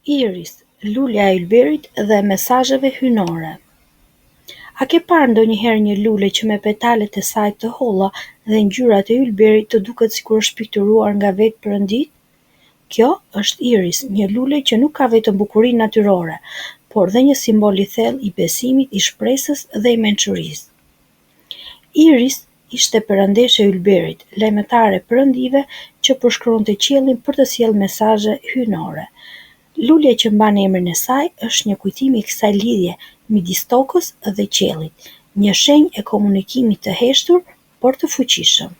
Iris, lulja e ylberit dhe mesazheve hyjnore. A ke parë ndonjëherë një lule që me petalet e saj të holla dhe ngjyrat e ylberit të duket sikur është pikturuar nga vetë Perëndia? Kjo është iris, një lule që nuk ka vetëm bukurinë natyrore, por dhe një simbol i thellë i besimit, i shpresës dhe i mençurisë. Iris ishte perëndeshe e ylberit, lajmëtare e perëndive që përshkronte qiellin për të sjellë mesazhe hyjnore. Lulja që mban emrin e saj është një kujtim i kësaj lidhje midis tokës dhe qiellit, një shenjë e komunikimit të heshtur por të fuqishëm.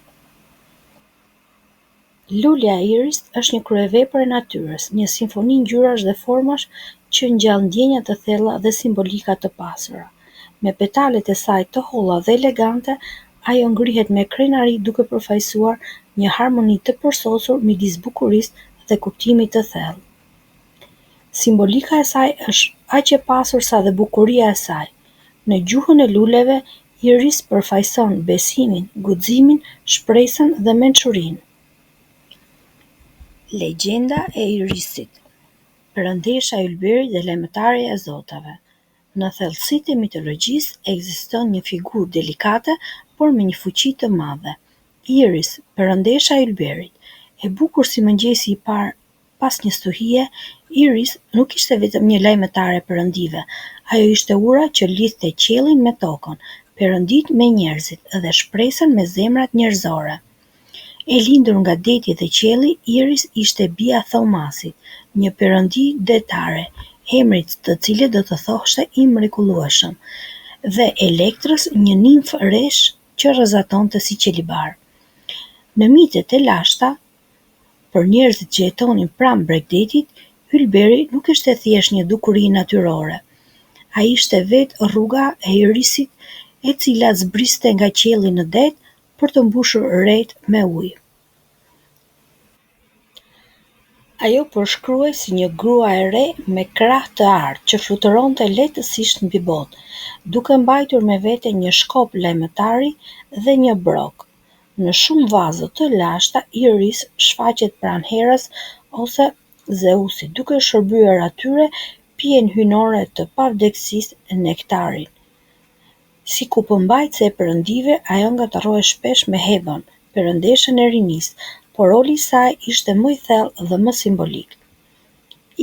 Lulja e iris është një kryevepër e natyrës, një simfoni ngjyrash dhe formash që ngjall ndjenja të thella dhe simbolika të pasura. Me petalet e saj të holla dhe elegante, ajo ngrihet me krenari duke përfaqësuar një harmoni të përsosur midis bukurisë dhe kuptimit të thellë. Simbolika e saj është aq e pasur sa dhe bukuria e saj. Në gjuhën e luleve, iris përfaqëson besimin, guximin, shpresën dhe mençurinë. Legjenda e irisit. Perëndesha e ylberit dhe lajmëtarja e zotave. Në thellësitë e mitologjisë ekziston një figurë delikate por me një fuqi të madhe. Iris, perëndesha e ylberit, e bukur si mëngjesi i parë pas një stuhie, Iris nuk ishte vetëm një lajmëtare e perëndive, ajo ishte ura që lidhte qiellin me tokën, perëndit me njerëzit dhe shpresën me zemrat njerëzore. E lindur nga deti dhe qielli, Iris ishte bia e Thomasit, një perëndi detare, emrit të cilit do të thoshte i mrekullueshëm, dhe Elektrës, një nimf resh që rrezatonte si qelibar. Në mitet e lashta, për njerëzit që jetonin pranë bregdetit, ylberi nuk ishte thjesht një dukuri natyrore. Ai ishte vetë rruga e irisit e cila zbriste nga qielli në det për të mbushur rret me ujë. Ajo përshkruhej si një grua e re me krah të artë që fluturonte lehtësisht mbi botë, duke mbajtur me vete një shkop lajmëtari dhe një brok. Në shumë vazo të lashta, Iris shfaqet pranë Herës ose Zeusit, duke shërbyer atyre pijen hyjnore të pavdekësisë, nektarin. Si kupëmbajtëse e perëndive, ajo ngatrohej shpesh me Hedon, perëndeshën e rinisë, por roli i saj ishte më i thellë dhe më simbolik.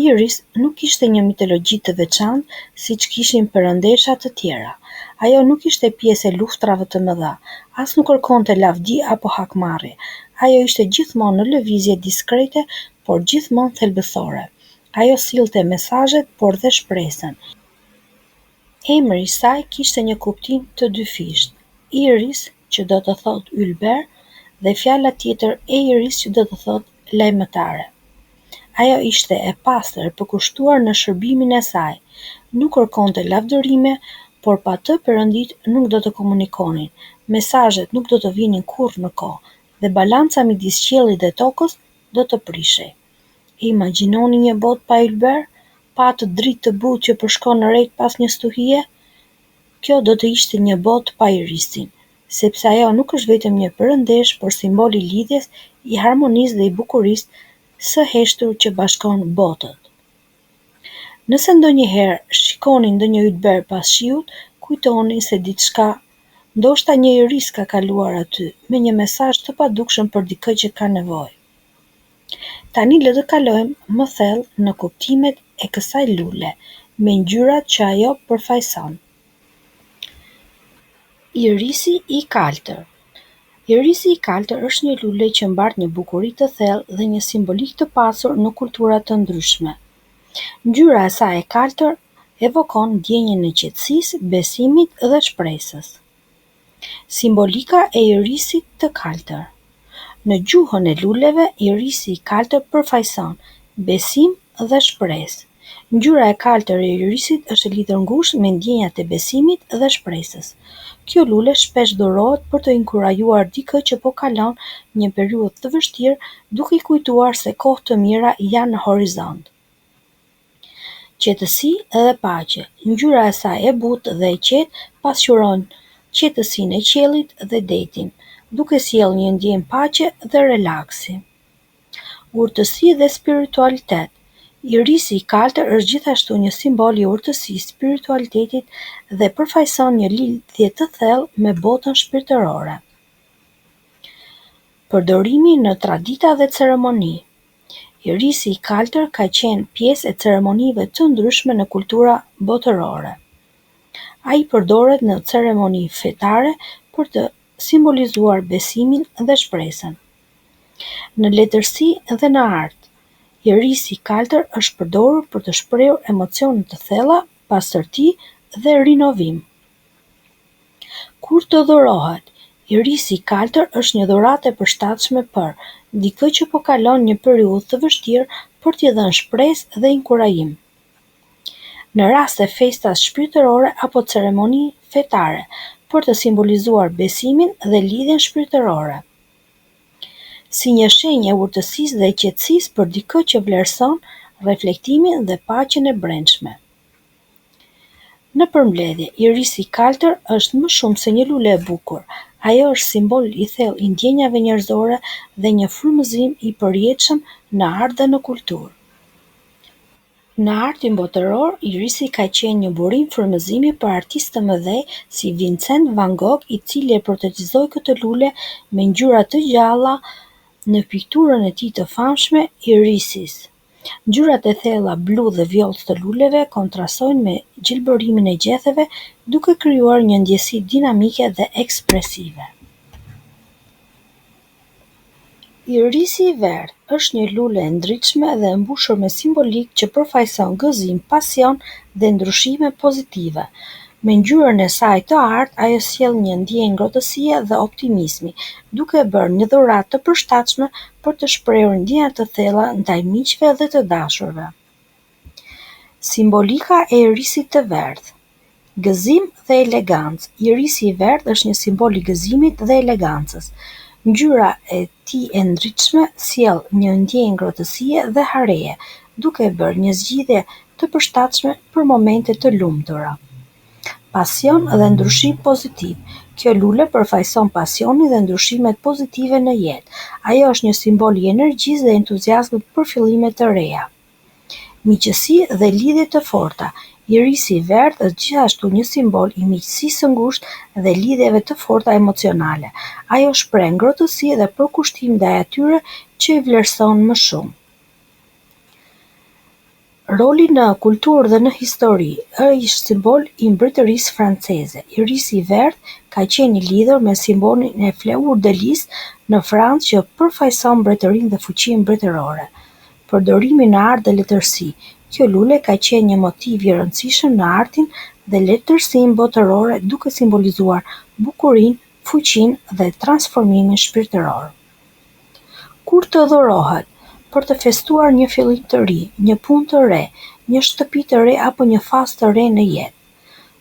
Iris nuk ishte një mitologji të veçantë siç kishin perëndesha të tjera. Ajo nuk ishte pjesë e luftrave të mëdha, as nuk kërkonte lavdi apo hakmarrje. Ajo ishte gjithmonë në lëvizje diskrete, por gjithmonë thelbësore. Ajo sillte mesazhet, por dhe shpresën. Emri i saj kishte një kuptim të dyfishtë. Iris, që do të thotë ylber, dhe fjala tjetër Eiris, që do të thotë lajmëtare. Ajo ishte e pastër, e përkushtuar në shërbimin e saj. Nuk kërkonte lavdërime, por pa të perëndit nuk do të komunikonin, mesazhet nuk do të vinin kurrë në kohë, dhe balanca midis qiellit dhe tokës do të prishej. Imagjinoni një botë pa ylber, pa atë dritë të butë që përshkon në rret pas një stuhie? Kjo do të ishte një botë pa irisin, sepse ajo nuk është vetëm një perëndesh, por simbol i lidhjes, i harmonisë dhe i bukurisë së heshtur që bashkon botët. Nëse ndonjëherë shikoni ndonjë ylber pas shiut, kujtoni se diçka, ndoshta një iris ka kaluar aty, me një mesazh të padukshëm për dikë që ka nevojë. Tani le të kalojmë më thellë në kuptimet e kësaj lule, me ngjyrat që ajo përfaqëson. Irisi i kaltër. Irisi i kaltër është një lule që mbart një bukuri të thellë dhe një simbolik të pasur në kultura të ndryshme. Ngjyra e saj e kaltër evokon ndjenjen e qetësisë, besimit dhe shpresës. Simbolika e irisit të kaltër. Në gjuhën e luleve, irisi i kaltër përfaqëson besim dhe shpresë. Ngjyra e kaltër e irisit është e lidhur ngushtë me ndjenjat e besimit dhe shpresës. Kjo lule shpesh dhurohet për të inkurajuar dikë që po kalon një periudhë të vështirë, duke i kujtuar se kohë të mira janë në horizont. Qetësi dhe paqe. Ngjyra e saj e butë dhe e qetë pasqyron qetësinë e qiellit dhe detin, duke sjellë një ndjenjë paqe dhe relaksi. Urtësi dhe spiritualitet. Irisi i kaltër është gjithashtu një simbol i urtësisë, spiritualitetit dhe përfaqëson një lidhje të thellë me botën shpirtërore. Përdorimi në tradita dhe ceremoni. Irisi i kaltër ka qenë pjesë e ceremonive të ndryshme në kultura botërore. Ai përdoret në ceremoni fetare për të simbolizuar besimin dhe shpresën. Në letërsi dhe në art, irisi i kaltër është përdorur për të shprehur emocione të thella, pastërti dhe rinovim. Kur të dhurohet, irisi i kaltër është një dhuratë e përshtatshme për dikë që po kalon një periudhë të vështirë për t'i dhënë shpresë dhe inkurajim. Në raste festas shpirtërore apo ceremoni fetare, për të simbolizuar besimin dhe lidhjen shpirtërore. Si një shenjë e urtësisë dhe qetësisë për dikë që vlerëson reflektimin dhe paqen e brendshme. Në përmbledhje, irisi i kaltër është më shumë se një lule e bukur. Ajo është simbol i thellë i ndjenjave njerëzore dhe një frymëzim i përjetshëm në art dhe në kulturë. Në artin botëror, irisi ka qenë një burim frymëzimi për artistë të mëdhej si Vincent van Gogh, i cili e portretizoi këtë lule me ngjyra të gjalla në pikturën e tij të famshme Irisis. Ngjyrat e thella blu dhe vjollcë të luleve kontrastojnë me gjelbërimin e gjetheve, duke krijuar një ndjesi dinamike dhe ekspresive. Irisi i verdhë është një lule e ndritshme dhe e mbushur me simbolikë që përfaqëson gëzim, pasion dhe ndryshime pozitive. Me ngjyrën e saj të artë, ajo sjell një ndjenjë ngrohtësie dhe optimizmi, duke bërë një dhuratë të përshtatshme për të shprehur ndjenja të thella ndaj miqve dhe të dashurve. Simbolika e irisit të verdhë. Gëzim dhe elegancë. Irisi i verdhë është një simbol i gëzimit dhe elegancës. Ngjyra e tij e ndritshme sjell një ndjenjë ngrohtësie dhe hareje, duke bërë një zgjidhje të përshtatshme për momente të lumtura. Pasion dhe ndryshim pozitiv. Kjo lule përfaqëson pasionin dhe ndryshimet pozitive në jetë. Ajo është një simbol i energjisë dhe entuziazmit për fillime të reja. Miqësi dhe lidhje të forta. Irisi i verdhë është gjithashtu një simbol i miqësisë së ngushtë dhe lidhjeve të forta emocionale. Ajo shpreh ngrohtësi dhe përkushtim ndaj atyre që i vlerëson më shumë. Roli në kulturë dhe në histori. Ai është simbol i mbretërisë franceze. Irisi i verdhë ka qenë i lidhur me simbolin e fleur-de-lis në Francë që përfaqëson mbretërinë dhe fuqinë mbretërore. Përdorimi në art dhe letërsi. Kjo lule ka qenë një motiv i rëndësishëm në artin dhe letërsinë botërore, duke simbolizuar bukurinë, fuqinë dhe transformimin shpirtëror. Kur të dhurohet, për të festuar një fillim të ri, një punë të re, një shtëpi të re apo një fazë të re në jetë,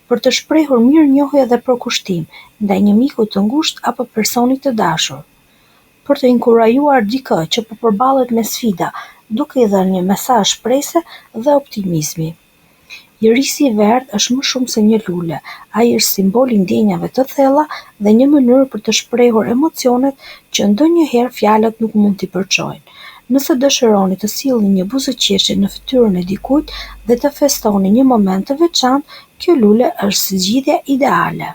për të shprehur mirënjohje dhe përkushtim ndaj një miku të ngushtë apo personit të dashur, për të inkurajuar dikë që po përballet me sfida, duke i dhënë një mesazh shprese dhe optimizmi. Irisi i verdhë është më shumë se një lule. Ai është simbol i ndjenjave të thella dhe një mënyrë për të shprehur emocionet që ndonjëherë fjalët nuk mund t'i përçojnë. Nëse dëshironi të sillni një buzëqeshje në fytyrën e dikujt dhe të festoni një moment të veçantë, kjo lule është zgjidhja ideale.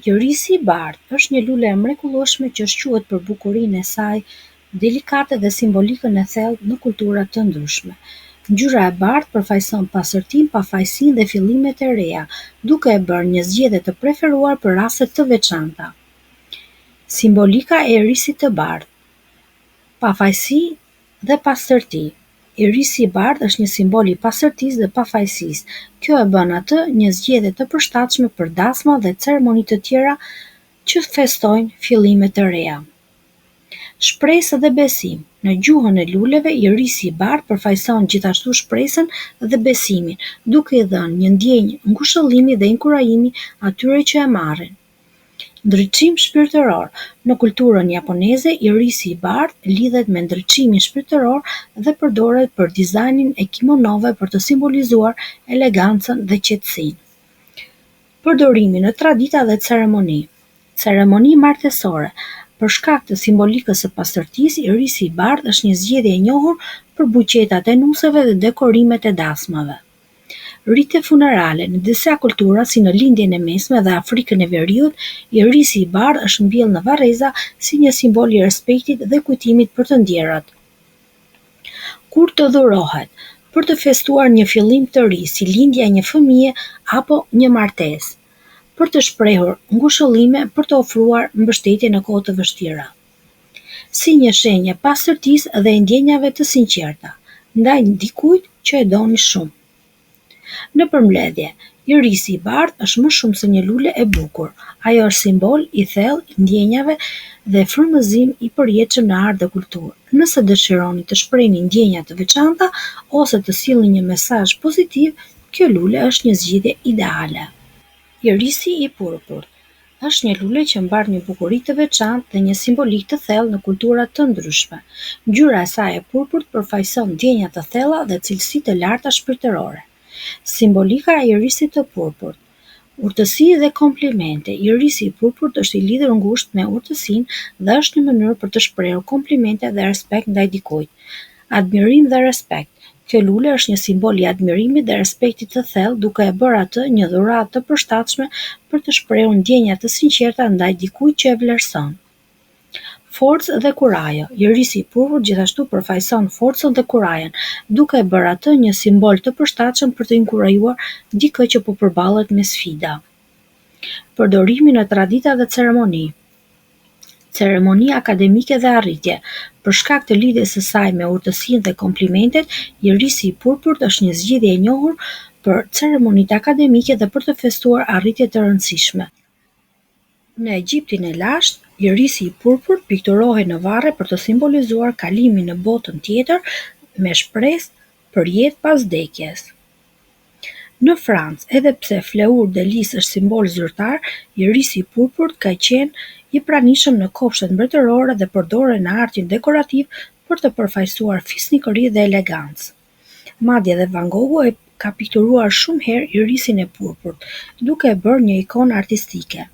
Irisi i bardhë është një lule e mrekullueshme që shquhet për bukurinë e saj delikate dhe simbolikën e thellë në kultura të ndryshme. Ngjyra e bardhë përfaqëson pastërtinë, pafajësinë dhe fillimet e reja, duke e bërë një zgjedhje të preferuar për raste të veçanta. Simbolika e irisit të bardhë. Pafajësi dhe pastërti. Irisi i bardhë është një simbol i pastërtisë dhe pafajësisë. Kjo e bën atë një zgjedhje të përshtatshme për dasma dhe ceremoni të tjera që festojnë fillime të reja. Shpresë dhe besim. Në gjuhën e luleve, irisi i bardhë përfaqëson gjithashtu shpresën dhe besimin, duke i dhënë një ndjenjë ngushëllimi dhe inkurajimi atyre që e marrin. Ndriçim shpirtëror. Në kulturën japoneze, irisi i bardhë lidhet me ndriçimin shpirtëror dhe përdoret për dizajnin e kimonove për të simbolizuar elegancën dhe qetësinë. Përdorimi në tradita dhe ceremoni. Ceremoni martesore. Për shkak të simbolikës së pastërtisë, irisi i bardhë është një zgjedhje e njohur për buqetat e nuseve dhe dekorimet e dasmave. Rritje funerale. Në disa kultura, si në lindjen e mesme dhe Afrikën e Veriut, irisi i bardhë është mbjellë në varreza si një simbol i respektit dhe kujtimit për të ndjerat. Kur të dhurohet. Për të festuar një fillim të ri, si lindja e një fëmije apo një martesë. Për të shprehur ngushëllime, për të ofruar mbështetje në kohë të vështira. Si një shenjë e pastërtisë dhe e ndjenjave të sinqerta, ndaj dikujt që e doni shumë. Në përmbledhje, irisi i bardhë është më shumë se një lule e bukur. Ajo është simbol i thellë i ndjenjave dhe frymëzim i përjetshëm në art dhe kulturë. Nëse dëshironi të shprehni ndjenja të veçanta ose të sillni një mesazh pozitiv, kjo lule është një zgjidhje ideale. Irisi i purpurt është një lule që mbar një bukuri të veçantë dhe një simbolik të thellë në kultura të ndryshme. Ngjyra e saj e purpurt përfaqëson ndjenja të thella dhe cilësi të larta shpirtërore. Simbolika e irisit të purpurt. Urtësi dhe komplimente. Irisi i purpurt është i lidhur ngushtë me urtësinë dhe është një mënyrë për të shprehur komplimente dhe respekt ndaj dikujt. Admirim dhe respekt. Kjo lule është një simbol i admirimit dhe respektit të thellë, duke e bërë atë një dhuratë të përshtatshme për të shprehur ndjenja të sinqerta ndaj dikujt që e vlerëson. Forcë dhe kurajo. Irisi i purpurt gjithashtu përfaqëson forcën dhe kurajën, duke e bërë atë një simbol të përshtatshëm për të inkurajuar dikë që po përballet me sfida. Përdorimi në tradita dhe ceremoni. Ceremoni akademike dhe arritje. Për shkak të lidhjes së saj me urtësinë dhe komplimentet, irisi i purpurt është një zgjidhje e njohur për ceremonitë akademike dhe për të festuar arritje të rëndësishme. Në Egjiptin e lashtë, irisi i purpurt pikturohej në varre për të simbolizuar kalimin në botën tjetër me shpresë për jetë pas vdekjes. Në Francë, edhe pse fleur de lis është simbol zyrtar, irisi i purpurt ka qenë i pranishëm në kopshtet mbretërore dhe përdoret në artin dekorativ për të përfaqësuar fisnikëri dhe elegancë. Madje edhe Van Goghu ka pikturuar shumë herë irisin e purpurt, duke e bërë një ikonë artistike.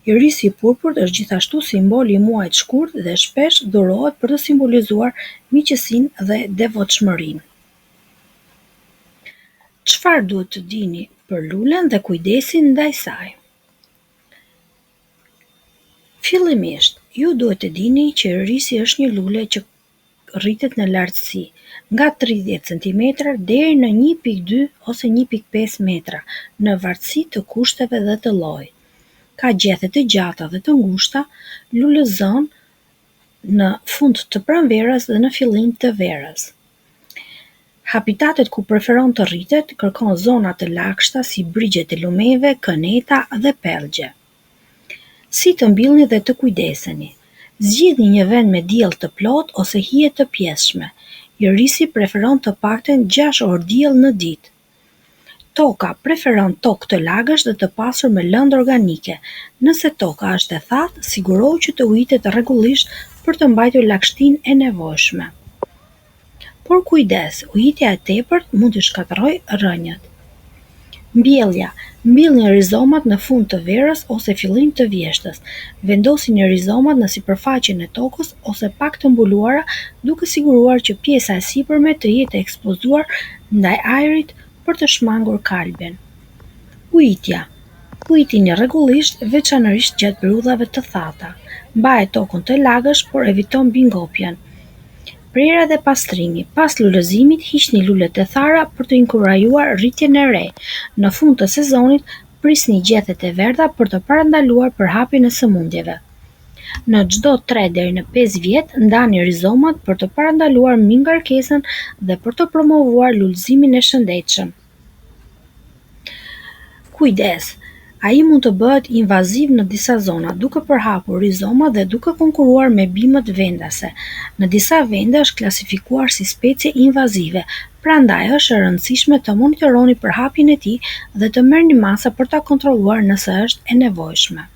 Irisi i purpurt është gjithashtu simbol i muajit shkurt dhe shpesh dhurohet për të simbolizuar miqësinë dhe devotshmërinë. Çfarë duhet të dini për lulen dhe kujdesin ndaj saj? Fillimisht, ju duhet të dini që irisi është një lule që rritet në lartësi, nga 30 cm deri në 1.2 ose 1.5 metra, në varësi të kushteve dhe të llojit. Ka gjethe të gjata dhe të ngushta, lulëzon në fund të pranverës dhe në fillim të verës. Habitatet ku preferon të rritet kërkon zona të lagshta si brigjet e lumeve, këneta dhe pellgje. Si të mbillni dhe të kujdeseni? Zgjidhni një vend me diell të plot ose hije të pjeshme. Irisi preferon të paktën 6 orë diell në ditë. Toka preferon tokë të lagësht dhe të pasur me lëndë organike. Nëse toka është e thatë, sigurohu që të ujitet rregullisht për të mbajtur lagështinë e nevojshme. Por kujdes, ujitja e tepërt mund të shkatërrojë rrënjët. Mbjellja. Mbillni rizomat në fund të verës ose fillim të vjeshtës. Vendosini rizomat në sipërfaqen e tokës ose pak të mbuluara, duke siguruar që pjesa e sipërme të jetë ekspozuar ndaj ajrit për të shmangur kalben. Ujitja. Ujitini rregullisht, veçanërisht gjatë periudhave të thata. Mbahet tokën të lagësh, por eviton bingopjen. Prera dhe pastrimi. Pas lulëzimit, hiqni lulet e thara për të inkurajuar rritjen e re. Në fund të sezonit, prisni gjethet e verdha për të parandaluar përhapjen e sëmundjeve. Në çdo 3 deri në 5 vjet, ndani rizomat për të parandaluar mingarkesën dhe për të promovuar lulëzimin e shëndetshëm. Kujdes. Ai mund të bëhet invaziv në disa zona, duke përhapur rizomat dhe duke konkuruar me bimët vendase. Në disa vende është klasifikuar si specie invazive, prandaj është e rëndësishme të monitoroni përhapjen e tij dhe të merrni masa për ta kontrolluar nëse është e nevojshme.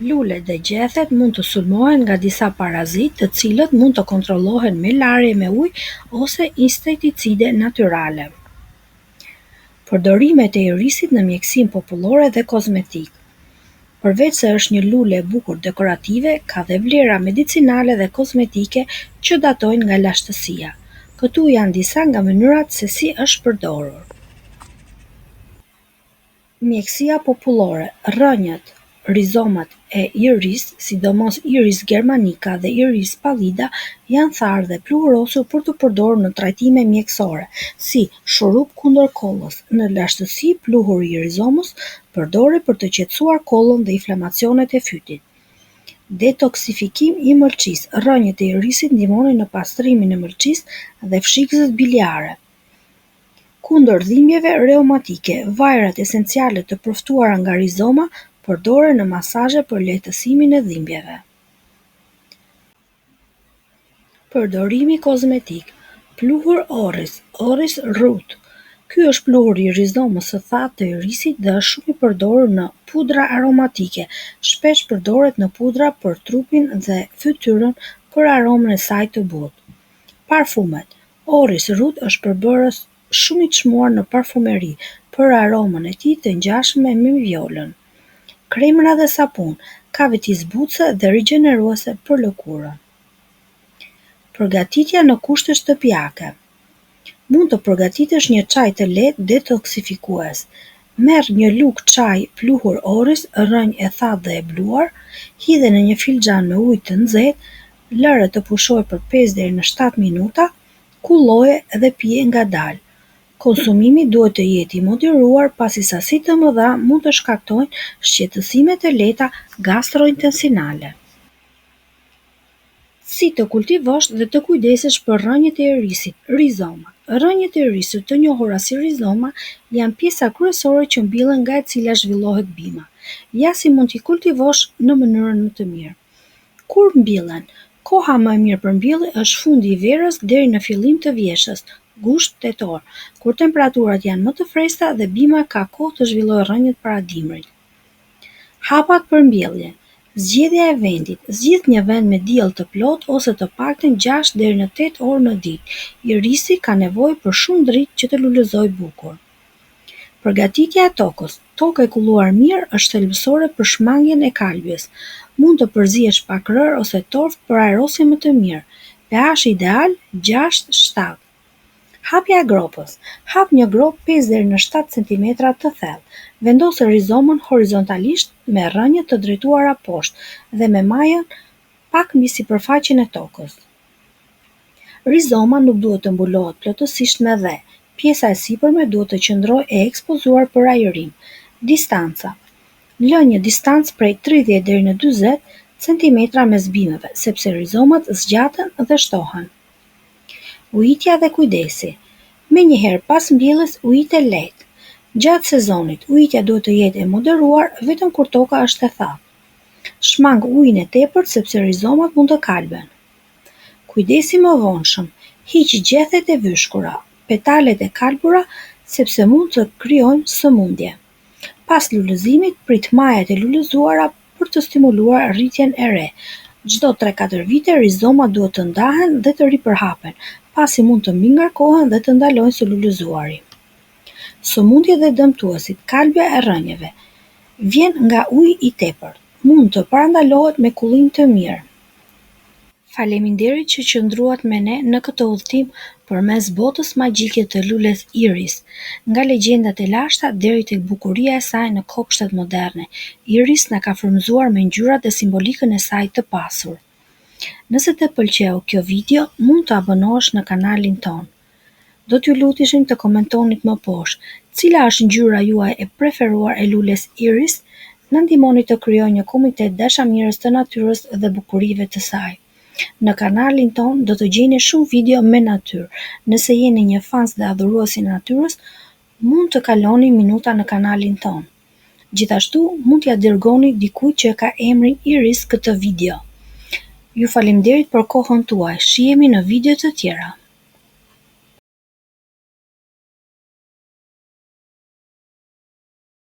Lulet dhe gjethet mund të sulmohen nga disa parazitë, të cilët mund të kontrollohen me larje me ujë ose insekticide natyrale. Përdorimet e irisit në mjekësinë popullore dhe kozmetik. Përveç se është një lule e bukur dekorative, ka dhe vlera medicinale dhe kozmetike që datojnë nga lashtësia. Këtu janë disa nga mënyrat se si është përdorur. Mjekësia popullore, rrënjët, rizomat e iris, sidomos iris germanica dhe iris pallida, janë tharë dhe pluhurosur për të përdorur në trajtime mjekësore, si shurup kundër kollës. Në lashtësi, pluhuri i rizomës përdoret për të qetësuar kollën dhe inflamacionet e fytit. Detoksifikim i mëlçisë. Rrënjët e irisit ndihmojnë në pastrimin e mëlçisë dhe fshikësës biliare. Kundër dhimbjeve reumatike, vajrat esenciale të përftuara nga rizoma përdoren në masazhe për lehtësimin e dhimbjeve. Përdorimi kozmetik. Pluhur orris, orris root. Ky është pluhuri i rizomës së thatë të irisit dhe është shumë i përdorur në pudra aromatike. Shpesh përdoret në pudra për trupin dhe fytyrën për aromën e saj të butë. Parfumet. Orris root është përbërës shumë i çmuar në parfumeri për aromën e tij të ngjashme me violën. Kremra dhe sapun, kavitis-zbutëse dhe rigjeneruese për lëkurën. Përgatitja në kushte shtëpiake. Mund të përgatitesh një çaj të lehtë detoksifikues. Merr një lugë çaj pluhur orris, rrënjë e thatë dhe e bluar, hidhe në një filxhan me ujë të nxehtë, lëre të pushojë për 5 deri në 7 minuta, kulloje dhe pije ngadalë. Konsumimi duhet të jetë i moderuar pasi sasitë të mëdha mund të shkaktojnë shqetësime të lehta gastrointestinale. Si të kultivosh dhe të kujdesesh për rrënjët e irisit, rizomat. Rrënjët e irisit, të njohura si rizoma, janë pjesa kryesore që mbillen nga e cila zhvillohet bima. Ja si mund t'i kultivosh në mënyrën më të mirë. Kur mbillen? Koha më e mirë për mbyllje është fundi i verës deri në fillim të vjeshës, gusht tetor, kur temperaturat janë më të freskëta dhe bima ka kohë të zhvillojë rrënjët para dimrit. Hapat për mbyllje. Zgjedhja e vendit. Zgjidh një vend me diell të plotë ose të paktën 6 deri në 8 orë në ditë. Irisi ka nevojë për shumë dritë që të lulëzojë bukur. Përgatitja e tokës. Toka e kulluar mirë është thelbësore për shmangjen e kalbjes. Mund të përzihesh pak rër ose torf për aerosje më të mirë. pH ideal 6-7. Hapja e gropës. Hap një grop 5 deri në 7 cm të thellë. Vendosë rizomën horizontalisht me rrënjët të drejtuara poshtë dhe me majën pak mbi sipërfaqen e tokës. Rizoma nuk duhet të mbulohet plotësisht me dhe. Pjesa e sipërme duhet të qëndrojë e ekspozuar për ajërim. Distanca. Lë një distancë prej 30 deri në 40 cm mes bimëve, sepse rizomat zgjaten dhe shtohen. Ujitja dhe kujdesi. Menjëherë pas mbjelljes ujite lehtë. Gjatë sezonit, ujitja duhet të jetë e moderuar vetëm kur toka është e thatë. Shmang ujin e tepërt sepse rizomat mund të kalben. Kujdesi më vonshëm. Hiq gjethet e vyshkura, petalet e kalbura sepse mund të krijojnë sëmundje. Pas lulëzimit, prit majat e lulëzuara për të stimuluar rritjen e re. Çdo 3-4 vite rizomat duhet të ndahen dhe të ripërhapen, pasi mund të mbi ngarkohen dhe të ndalojnë së lulëzuari. Sëmundjet dhe dëmtuesit, kalbja e rrënjëve, vjen nga uji i tepërt. Mund të parandalohet me kullim të mirë. Faleminderit që qëndruat me ne në këtë udhëtim përmes botës magjike të lules iris, nga legjendat e lashta deri tek bukuria e saj në kopshtet moderne. Iris na ka frymëzuar me ngjyrat dhe simbolikën e saj të pasur. Nëse të pëlqeu kjo video, mund të abonohesh në kanalin ton. Do t'ju lutishim të komentonit më poshtë cila është ngjyra juaj e preferuar e lules iris, na ndihmoni të krijojë një komunitet dashamirës të natyrës dhe bukurive të saj. Në kanalin ton do të gjeni shumë video me natyrë. Nëse jeni një fans dhe adhurues i natyrës, mund të kaloni minuta në kanalin ton. Gjithashtu, mund t'ia dërgoni dikujt që ka emrin Iris këtë video. Ju faleminderit për kohën tuaj. Shihemi në video të tjera.